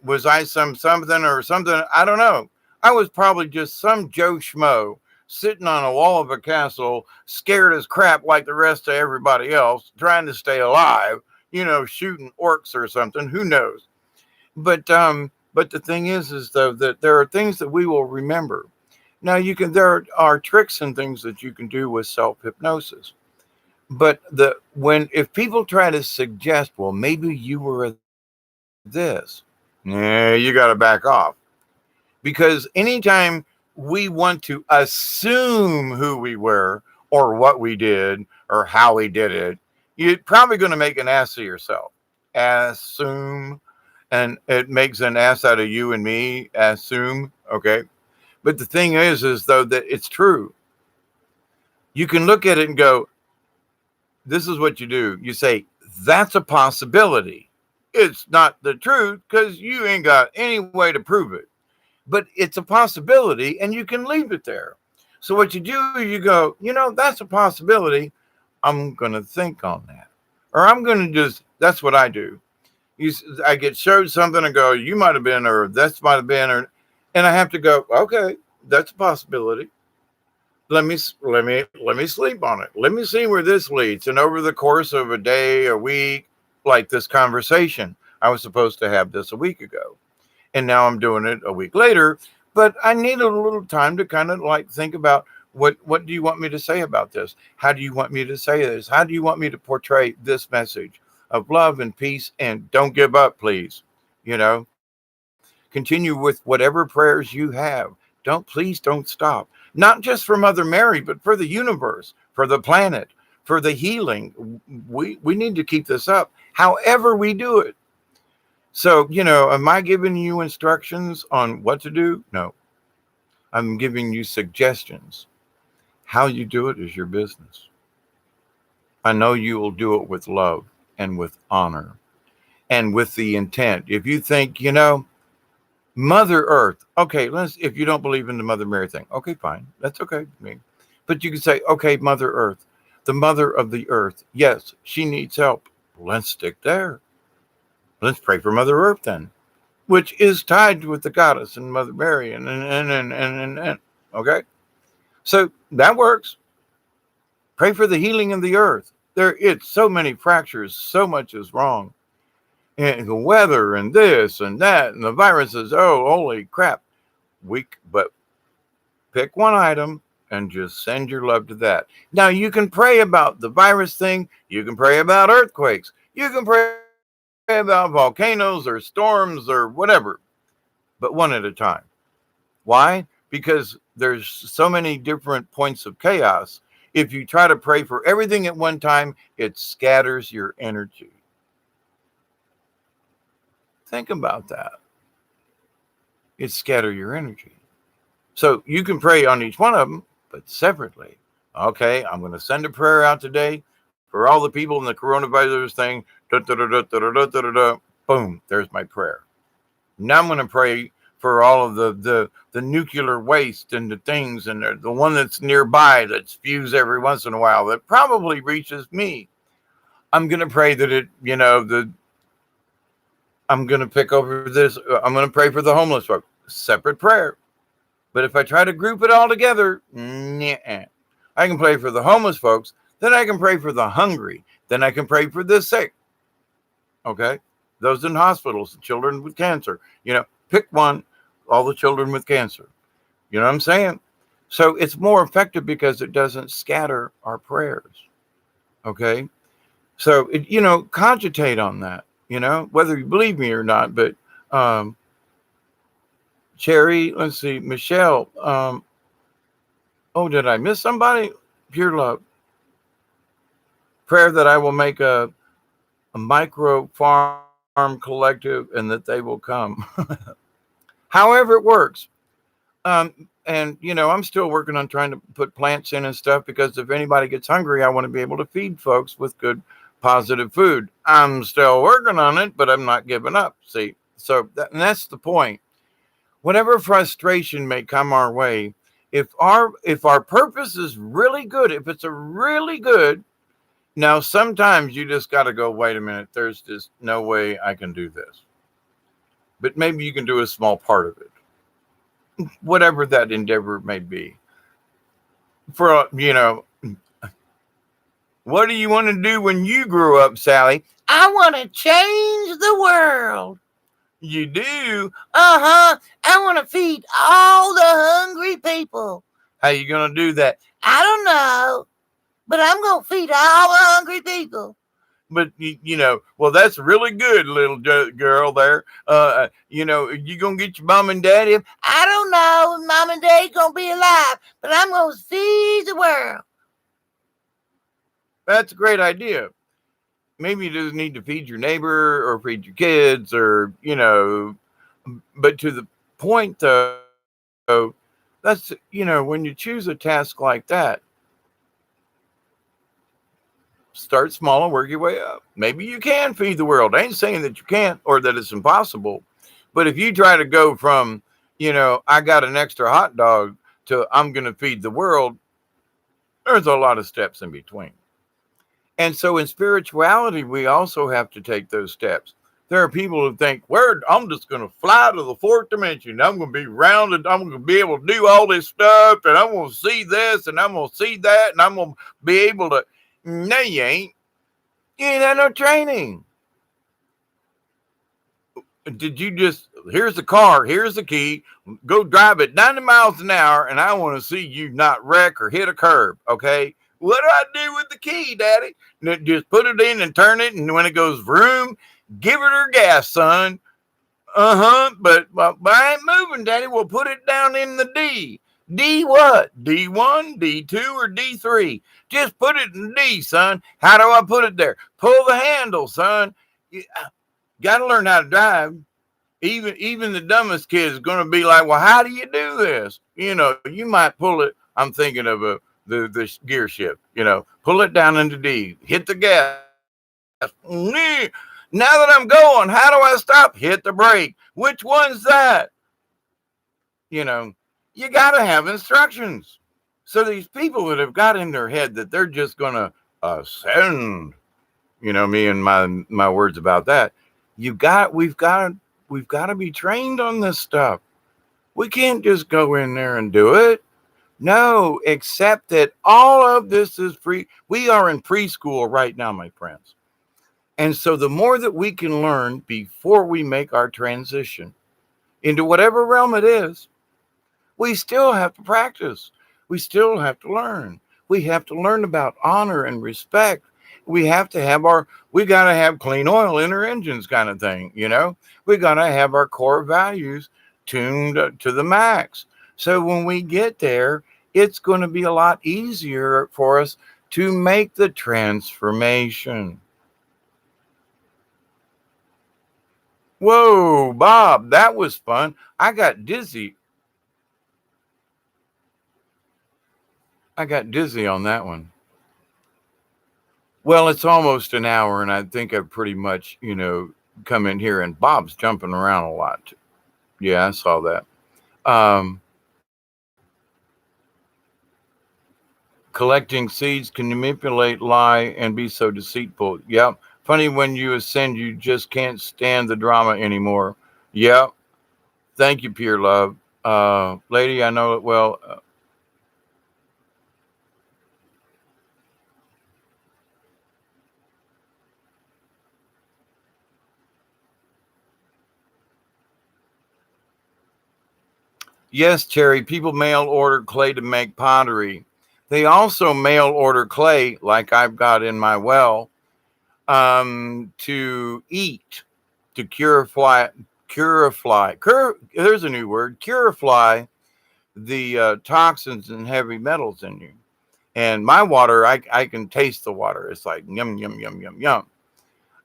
was I something or something? I don't know. I was probably just some Joe Schmo sitting on a wall of a castle, scared as crap like the rest of everybody else, trying to stay alive, shooting orcs or something. Who knows? But the thing is though, that there are things that we will remember. Now there are tricks and things that you can do with self-hypnosis. But if people try to suggest, well, maybe you were this, yeah, you got to back off. Because anytime we want to assume who we were or what we did or how we did it, you're probably going to make an ass of yourself. Assume. And it makes an ass out of you and me. Assume. Okay. But the thing is though, that it's true. You can look at it and go, this is what you do. You say, that's a possibility. It's not the truth because you ain't got any way to prove it. But it's a possibility and you can leave it there. So what you do, you go, that's a possibility. I'm going to think on that. Or I'm going to that's what I do. I get showed something and go, you might have been, or this might have been, and I have to go, okay, that's a possibility. Let me sleep on it. Let me see where this leads. And over the course of a day, a week, like this conversation, I was supposed to have this a week ago. And now I'm doing it a week later, but I need a little time to kind of like think about what do you want me to say about this? How do you want me to say this? How do you want me to portray this message of love and peace? And don't give up, please. Continue with whatever prayers you have. Please don't stop. Not just for Mother Mary, but for the universe, for the planet, for the healing. We need to keep this up, however we do it. So, am I giving you instructions on what to do? No. I'm giving you suggestions. How you do it is your business. I know you will do it with love and with honor and with the intent. If you think, Mother Earth, okay, if you don't believe in the Mother Mary thing, okay, fine. That's okay with me. But you can say, okay, Mother Earth, the mother of the earth. Yes, she needs help. Let's stick there. Let's pray for Mother Earth then, which is tied with the goddess and Mother Mary and okay. So that works. Pray for the healing of the earth. It's so many fractures, so much is wrong. And the weather and this and that and the viruses. Oh, holy crap. But pick one item and just send your love to that. Now you can pray about the virus thing. You can pray about earthquakes. You can pray about volcanoes or storms or whatever, but one at a time. Why? Because there's so many different points of chaos. If you try to pray for everything at one time, it scatters your energy. Think about that. It scatters your energy. So you can pray on each one of them, but separately. Okay, I'm going to send a prayer out today for all the people in the coronavirus thing. Boom, there's my prayer. Now I'm going to pray for all of the nuclear waste and the things and the one that's nearby that spews every once in a while that probably reaches me. I'm going to pray that I'm going to pick over this. I'm going to pray for the homeless folks. Separate prayer. But if I try to group it all together, I can pray for the homeless folks. Then I can pray for the hungry. Then I can pray for the sick. Okay? Those in hospitals, children with cancer. Pick one. all the children with cancer. You know what I'm saying? So it's more effective because it doesn't scatter our prayers. Okay. So, cogitate on that, whether you believe me or not. But um, Cherry, let's see, Michelle. Oh, did I miss somebody? Pure love. Prayer that I will make a micro farm collective and that they will come. However, it works. And I'm still working on trying to put plants in and stuff because if anybody gets hungry, I want to be able to feed folks with good, positive food. I'm still working on it, but I'm not giving up. See, so and that's the point. Whatever frustration may come our way, if our purpose is really good, if it's a really good, now sometimes you just got to go, wait a minute, there's just no way I can do this. But maybe you can do a small part of it, whatever that endeavor may be. For what do you want to do when you grow up, Sally? I want to change the world. You do? Uh-huh. I want to feed all the hungry people. How you going to do that? I don't know, but I'm going to feed all the hungry people. But, well, that's really good, little girl there. You going to get your mom and daddy? I don't know if mom and daddy going to be alive, but I'm going to feed the world. That's a great idea. Maybe you just need to feed your neighbor or feed your kids or, but to the point though, that's, when you choose a task like that, start small and work your way up. Maybe you can feed the world. I ain't saying that you can't or that it's impossible. But if you try to go from, I got an extra hot dog to I'm going to feed the world, there's a lot of steps in between. And so in spirituality, we also have to take those steps. There are people who think, I'm just going to fly to the fourth dimension. I'm going to be rounded. I'm going to be able to do all this stuff. And I'm going to see this and I'm going to see that. And I'm going to be able to. No, you ain't. You ain't had no training. Did you just, here's the car, here's the key, go drive it 90 miles an hour, and I want to see you not wreck or hit a curb, okay? What do I do with the key, Daddy? Just put it in and turn it, and when it goes vroom, give it her gas, son. But I ain't moving, Daddy. We'll put it down in the D. D what? D1, D2, or D3? Just put it in D, son. How do I put it there? Pull the handle, son. Got to learn how to drive. Even the dumbest kid is going to be like, well, how do you do this? You might pull it. I'm thinking of the gear shift. Pull it down into D. Hit the gas. Now that I'm going, how do I stop? Hit the brake. Which one's that? You got to have instructions. So these people that have got in their head that they're just going to ascend, me and my words about that. We've got to be trained on this stuff. We can't just go in there and do it. No, except that all of this is free. We are in preschool right now, my friends. And so the more that we can learn before we make our transition into whatever realm it is, we still have to practice. We still have to learn. We have to learn about honor and respect. We got to have clean oil in our engines kind of thing, We got to have our core values tuned to the max. So when we get there, it's going to be a lot easier for us to make the transformation. Whoa, Bob, that was fun. I got dizzy. on that one. Well, it's almost an hour, and I think I've pretty much, come in here, and Bob's jumping around a lot. Yeah, I saw that. Um, collecting seeds can manipulate, lie, and be so deceitful. Yep. Funny when you ascend, you just can't stand the drama anymore. Yep. Thank you, pure love. Lady, I know it well. Yes, Cherry, people mail order clay to make pottery. They also mail order clay, like I've got in my well, to eat, to there's a new word, purify the toxins and heavy metals in you. And my water, I can taste the water. It's like yum, yum, yum, yum, yum.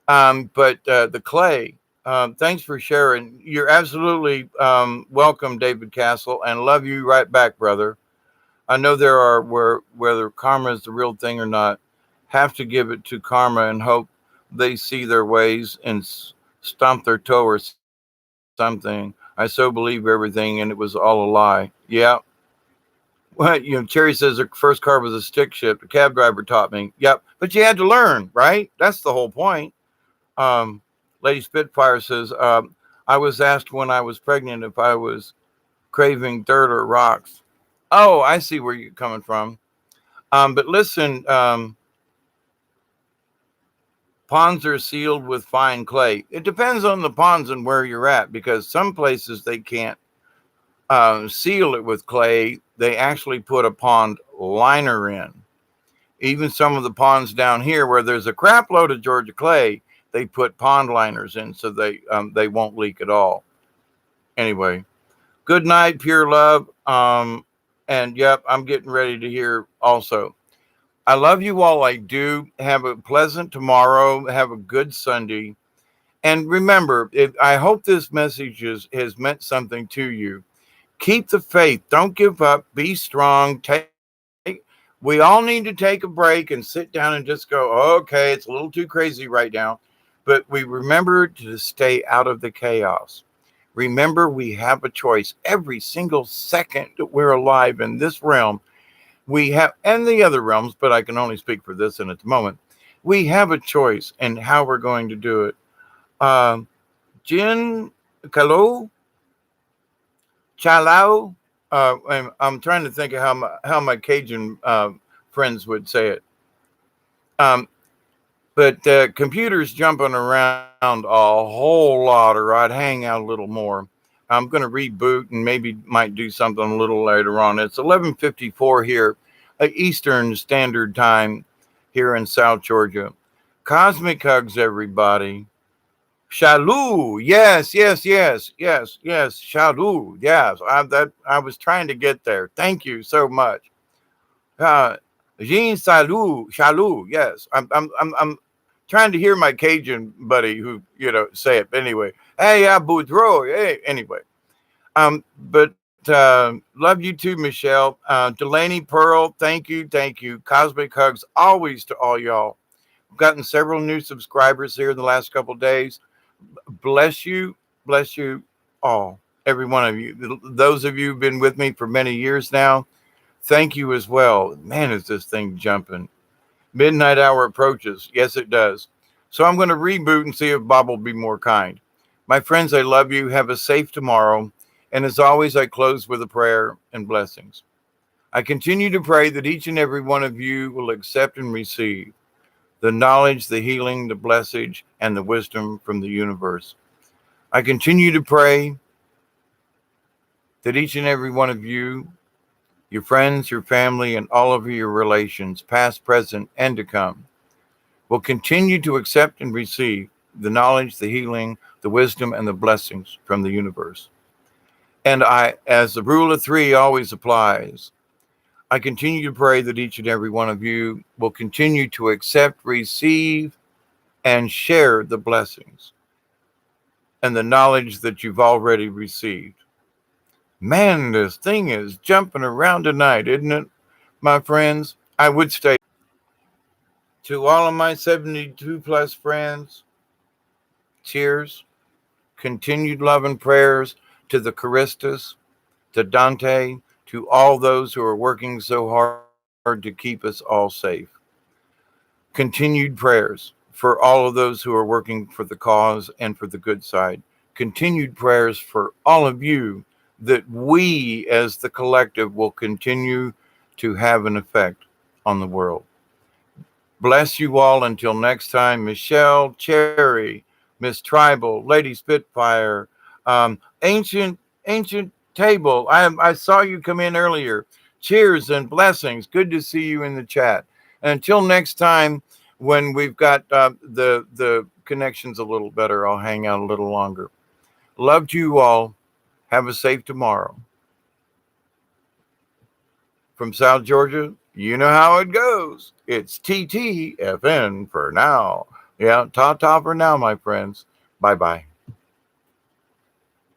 But the clay, thanks for sharing. You're absolutely welcome, David Castle, and love you right back, brother. I know there are whether karma is the real thing or not, have to give it to karma and hope they see their ways and stomp their toe or something. I so believe everything and it was all a lie. Yeah. Well, Cherry says her first car was a stick shift. The cab driver taught me. Yep. But you had to learn, right? That's the whole point. Um, Lady Spitfire says, I was asked when I was pregnant if I was craving dirt or rocks. Oh, I see where you're coming from. But listen, ponds are sealed with fine clay. It depends on the ponds and where you're at, because some places they can't seal it with clay. They actually put a pond liner in. Even some of the ponds down here where there's a crap load of Georgia clay, they put pond liners in so they won't leak at all. Anyway, good night, pure love. And yep, I'm getting ready to hear also. I love you all. I do. Have a pleasant tomorrow. Have a good Sunday. And remember, I hope this message has meant something to you. Keep the faith. Don't give up. Be strong. We all need to take a break and sit down and just go, okay, it's a little too crazy right now. But we remember to stay out of the chaos. Remember, we have a choice every single second that we're alive in this realm. We have, and the other realms, but I can only speak for this and at the moment. We have a choice in how we're going to do it. Jin Kalo, Chalao. I'm trying to think of how my Cajun friends would say it. But computers jumping around a whole lot, or I'd hang out a little more. I'm going to reboot and maybe might do something a little later on. It's 11:54 here, Eastern Standard Time here in South Georgia. Cosmic hugs, everybody. Shalou, yes, yes, yes, yes, yes. Shalou, yes. I was trying to get there. Thank you so much. Jean Shalou, yes. I'm trying to hear my Cajun buddy who say it. But anyway, hey, Boudreaux, hey, anyway. But love you too, Michelle. Delaney Pearl, thank you. Cosmic hugs always to all y'all. I've gotten several new subscribers here in the last couple of days. Bless you all, every one of you. Those of you who've been with me for many years now, thank you as well. Man, is this thing jumping. Midnight hour approaches. Yes, it does. So I'm going to reboot and see if Bob will be more kind. My friends, I love you. Have a safe tomorrow. And as always, I close with a prayer and blessings. I continue to pray that each and every one of you will accept and receive the knowledge, the healing, the blessing, and the wisdom from the universe. I continue to pray that each and every one of you, your friends, your family, and all of your relations, past, present, and to come, will continue to accept and receive the knowledge, the healing, the wisdom, and the blessings from the universe. And as the rule of three always applies, I continue to pray that each and every one of you will continue to accept, receive, and share the blessings and the knowledge that you've already received. Man, this thing is jumping around tonight, isn't it, my friends? I would stay. To all of my 72 plus friends, cheers, continued love and prayers to the Charistas, to Dante, to all those who are working so hard to keep us all safe. Continued prayers for all of those who are working for the cause and for the good side. Continued prayers for all of you, that we as the collective will continue to have an effect on the world. Bless you all until next time. Michelle, Cherry, Miss Tribal, Lady Spitfire, ancient Table, I saw you come in earlier. Cheers and blessings. Good to see you in the chat. And until next time, when we've got the connections a little better, I'll hang out a little longer. Love to you all. Have a safe tomorrow. From South Georgia, you know how it goes. It's TTFN for now. Yeah, ta-ta for now, my friends. Bye-bye.